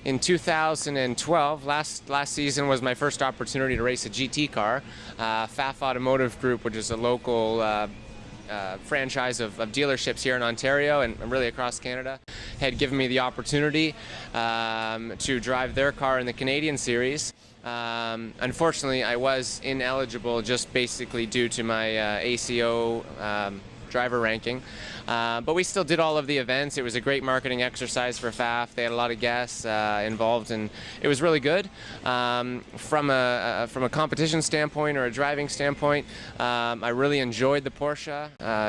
in 2012, last season was my first opportunity to race a GT car. FAF Automotive Group, which is a local franchise of dealerships here in Ontario and really across Canada, had given me the opportunity to drive their car in the Canadian series. Unfortunately, I was ineligible just basically due to my ACO driver ranking, but we still did all of the events. It was a great marketing exercise for FAF. They had a lot of guests involved, and it was really good. From a competition standpoint or a driving standpoint, I really enjoyed the Porsche.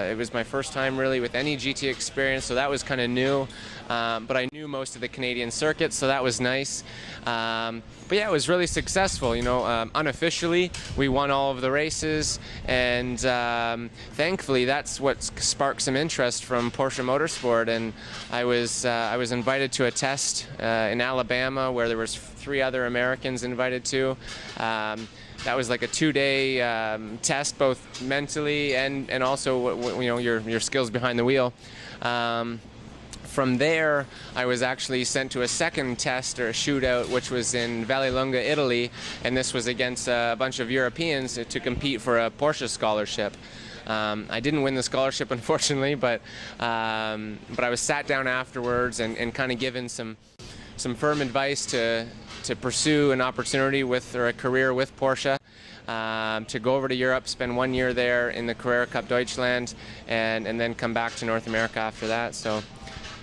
It was my first time really with any GT experience, so that was kind of new. But I knew most of the Canadian circuits, so that was nice. But yeah, it was really successful. You know, unofficially, we won all of the races, and thankfully, that's what sparked some interest from Porsche Motorsport. And I was invited to a test in Alabama, where there was 3 other Americans invited to. That was like a 2-day test, both mentally and also your skills behind the wheel. From there, I was actually sent to a second test or a shootout, which was in Vallelunga, Italy, and this was against a bunch of Europeans to compete for a Porsche scholarship. I didn't win the scholarship, unfortunately, but I was sat down afterwards and kind of given some firm advice to pursue an opportunity or a career with Porsche. To go over to Europe, spend 1 year there in the Carrera Cup Deutschland, and then come back to North America after that. So,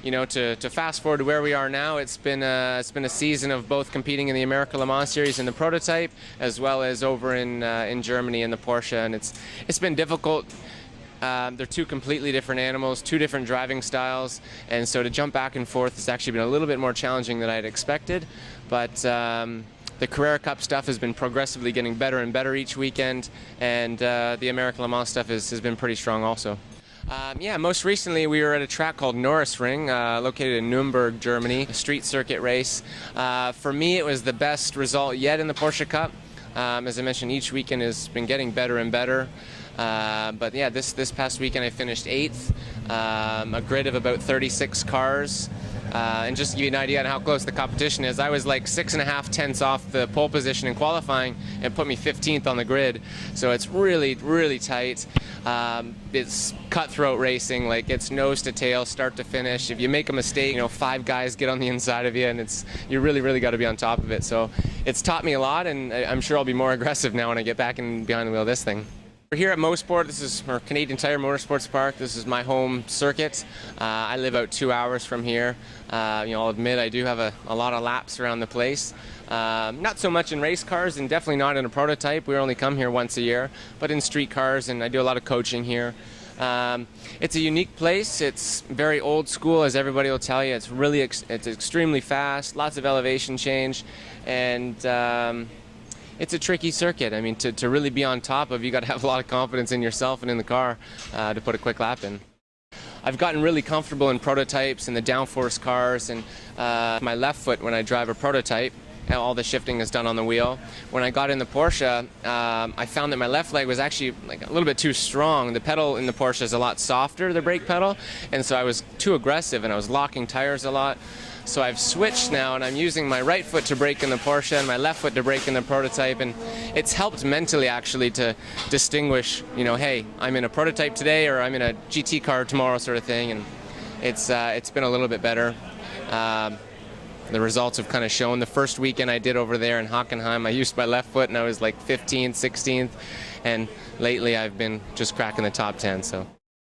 you know, to fast forward to where we are now, it's been a season of both competing in the America Le Mans Series in the prototype, as well as over in Germany in the Porsche, and it's been difficult. They're 2 completely different animals, 2 different driving styles, and so to jump back and forth has actually been a little bit more challenging than I had expected. But the Carrera Cup stuff has been progressively getting better and better each weekend, and the America Le Mans stuff has been pretty strong also. Yeah, most recently we were at a track called Norris Ring, located in Nuremberg, Germany, a street circuit race. For me, it was the best result yet in the Porsche Cup. As I mentioned, each weekend has been getting better and better. But yeah, this past weekend I finished 8th, a grid of about 36 cars. And just to give you an idea on how close the competition is, I was like 6.5 tenths off the pole position in qualifying and put me 15th on the grid. So it's really, really tight. It's cutthroat racing, like it's nose to tail, start to finish. If you make a mistake, you know, 5 guys get on the inside of you, and you really, really got to be on top of it. So it's taught me a lot, and I'm sure I'll be more aggressive now when I get back in behind the wheel of this thing. We're here at Mosport. This is our Canadian Tire Motorsport Park. This is my home circuit. I live out 2 hours from here. I'll admit I do have a lot of laps around the place. Not so much in race cars, and definitely not in a prototype. We only come here once a year, but in street cars, and I do a lot of coaching here. It's a unique place. It's very old school, as everybody will tell you. It's really it's extremely fast, lots of elevation change, and it's a tricky circuit. I mean, to really be on top of, you got to have a lot of confidence in yourself and in the car to put a quick lap in. I've gotten really comfortable in prototypes and the downforce cars, and my left foot when I drive a prototype, all the shifting is done on the wheel. When I got in the Porsche, I found that my left leg was actually like a little bit too strong. The pedal in the Porsche is a lot softer, the brake pedal, and so I was too aggressive and I was locking tires a lot. So I've switched now, and I'm using my right foot to brake in the Porsche and my left foot to brake in the prototype, and it's helped mentally actually to distinguish, you know, hey, I'm in a prototype today or I'm in a GT car tomorrow sort of thing, and it's been a little bit better. The results have kind of shown. The first weekend I did over there in Hockenheim, I used my left foot and I was like 15th, 16th, and lately I've been just cracking the top 10. So.